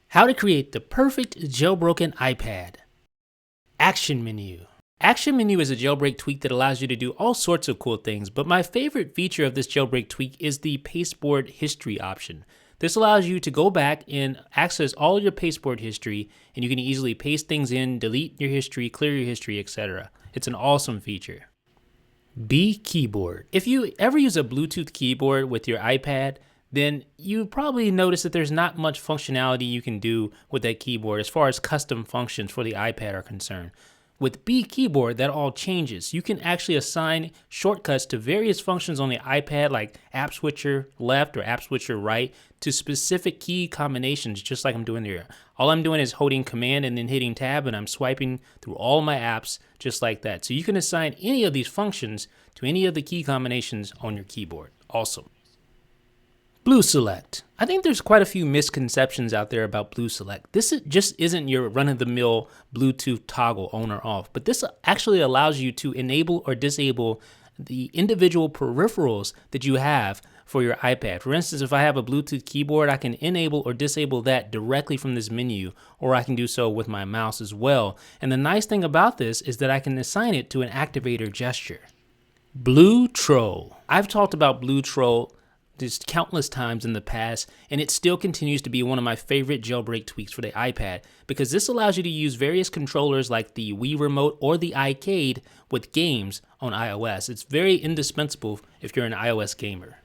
How to create the perfect jailbroken iPad. ActionMenu. ActionMenu is a jailbreak tweak that allows you to do all sorts of cool things, but my favorite feature of this jailbreak tweak is the pasteboard history option. This allows you to go back and access all your pasteboard history, and you can easily paste things in, delete your history, clear your history, etc. It's an awesome feature. BeKeyboard. If you ever use a Bluetooth keyboard with your iPad, then you probably notice that there's not much functionality you can do with that keyboard as far as custom functions for the iPad are concerned. With BeKeyboard, that all changes. You can actually assign shortcuts to various functions on the iPad like app switcher left or app switcher right to specific key combinations, just like I'm doing here. All I'm doing is holding command and then hitting tab, and I'm swiping through all my apps just like that. So you can assign any of these functions to any of the key combinations on your keyboard. Awesome. BlueSelect. I think there's quite a few misconceptions out there about BlueSelect. This just isn't your run-of-the-mill Bluetooth toggle on or off, but this actually allows you to enable or disable the individual peripherals that you have for your iPad. For instance, if I have a Bluetooth keyboard, I can enable or disable that directly from this menu, or I can do so with my mouse as well. And the nice thing about this is that I can assign it to an activator gesture. BlueTroll. I've talked about BlueTroll just countless times in the past, and it still continues to be one of my favorite jailbreak tweaks for the iPad because this allows you to use various controllers like the Wii Remote or the iCade with games on iOS. It's very indispensable if you're an iOS gamer.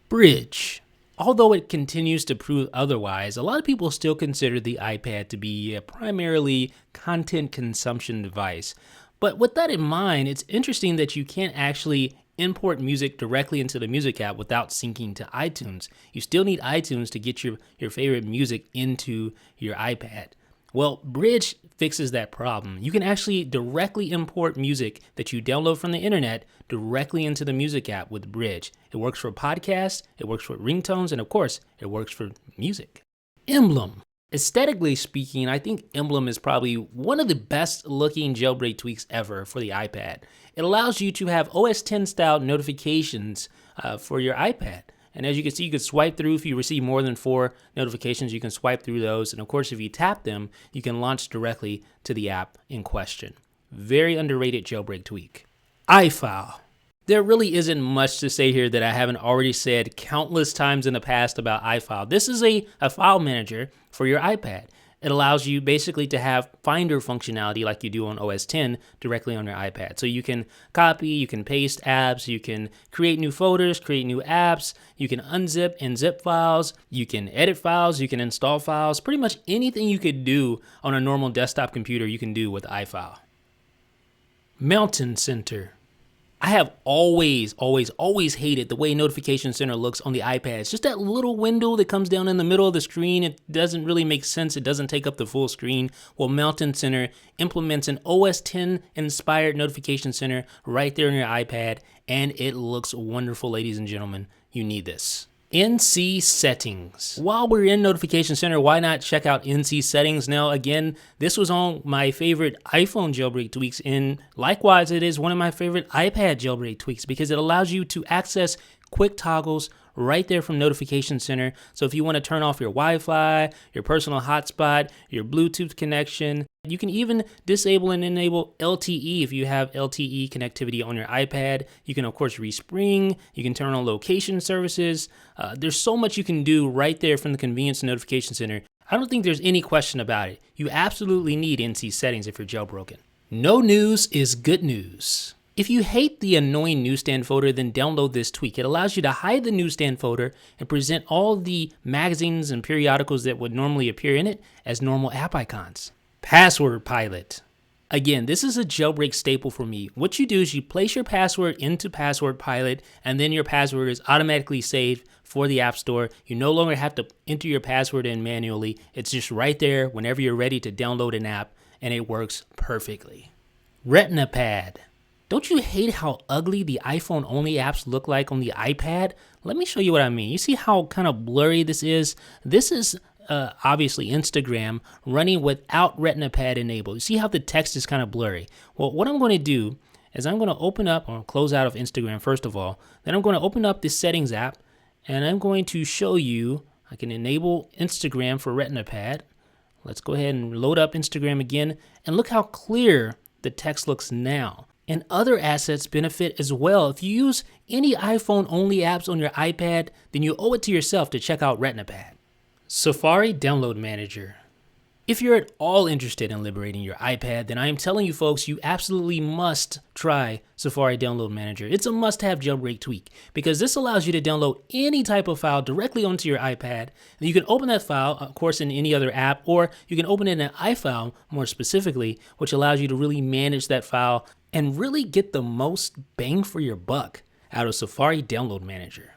Bridge. Although it continues to prove otherwise, a lot of people still consider the iPad to be a primarily content consumption device. But with that in mind, it's interesting that you can't actually import music directly into the music app without syncing to iTunes. You still need iTunes to get your favorite music into your iPad. Well, Bridge fixes that problem. You can actually directly import music that you download from the internet directly into the music app with Bridge. It works for podcasts, it works for ringtones, and of course, it works for music. Emblem. Aesthetically speaking, I think Emblem is probably one of the best looking jailbreak tweaks ever for the iPad. It allows you to have OS X style notifications for your iPad. And as you can see, you can swipe through. If you receive more than 4 notifications, you can swipe through those. And of course, if you tap them, you can launch directly to the app in question. Very underrated jailbreak tweak. iFile. There really isn't much to say here that I haven't already said countless times in the past about iFile. This is a file manager for your iPad. It allows you basically to have Finder functionality like you do on OS X directly on your iPad. So you can copy, you can paste apps, you can create new folders, create new apps, you can unzip and zip files, you can edit files, you can install files. Pretty much anything you could do on a normal desktop computer you can do with iFile. Melton Center. I have always hated the way Notification Center looks on the iPad. It's just that little window that comes down in the middle of the screen. It doesn't really make sense. It doesn't take up the full screen. Well, Melton Center implements an OS X inspired Notification Center right there on your iPad, and it looks wonderful, ladies and gentlemen. You need this. NC Settings. While we're in Notification Center, why not check out NC Settings? Now, again, this was on my favorite iPhone jailbreak tweaks, and likewise, it is one of my favorite iPad jailbreak tweaks because it allows you to access quick toggles right there from Notification Center. So if you want to turn off your Wi-Fi, your personal hotspot, your Bluetooth connection, you can even disable and enable LTE if you have LTE connectivity on your iPad. You can, of course, respring. You can turn on location services. There's so much you can do right there from the convenience of Notification Center. I don't think there's any question about it. You absolutely need NC Settings if you're jailbroken. NoNews is good news. If you hate the annoying newsstand folder, then download this tweak. It allows you to hide the newsstand folder and present all the magazines and periodicals that would normally appear in it as normal app icons. Password Pilot. Again, this is a jailbreak staple for me. What you do is you place your password into Password Pilot, and then your password is automatically saved for the App Store. You no longer have to enter your password in manually. It's just right there whenever you're ready to download an app, and it works perfectly. RetinaPad. Don't you hate how ugly the iPhone-only apps look like on the iPad? Let me show you what I mean. You see how kind of blurry this is? This is obviously Instagram running without RetinaPad enabled. You see how the text is kind of blurry? Well, what I'm going to do is I'm going to open up or close out of Instagram first of all. Then I'm going to open up the Settings app, and I'm going to show you I can enable Instagram for RetinaPad. Let's go ahead and load up Instagram again, and look how clear the text looks now. And other assets benefit as well. If you use any iPhone only apps on your iPad, then you owe it to yourself to check out RetinaPad. Safari Download Manager. If you're at all interested in liberating your iPad, then I am telling you folks, you absolutely must try Safari Download Manager. It's a must-have jailbreak tweak because this allows you to download any type of file directly onto your iPad. And you can open that file, of course, in any other app, or you can open it in an iFile more specifically, which allows you to really manage that file and really get the most bang for your buck out of Safari Download Manager.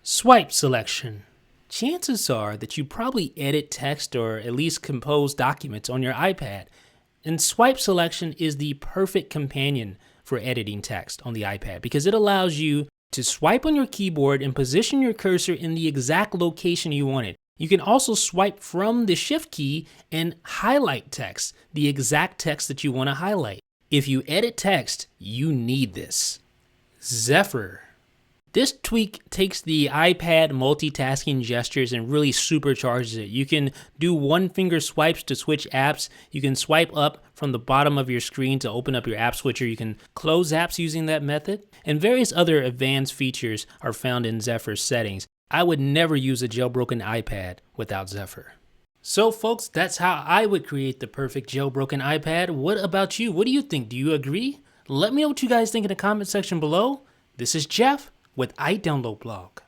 Swipe selection. Chances are that you probably edit text or at least compose documents on your iPad, and swipe selection is the perfect companion for editing text on the iPad because it allows you to swipe on your keyboard and position your cursor in the exact location you want it. You can also swipe from the Shift key and highlight text, the exact text that you want to highlight. If you edit text, you need this. Zephyr. This tweak takes the iPad multitasking gestures and really supercharges it. You can do one finger swipes to switch apps. You can swipe up from the bottom of your screen to open up your app switcher. You can close apps using that method. And various other advanced features are found in Zephyr's settings. I would never use a jailbroken iPad without Zephyr. So folks, that's how I would create the perfect jailbroken iPad. What about you? What do you think? Do you agree? Let me know what you guys think in the comment section below. This is Jeff with iDownload Blog.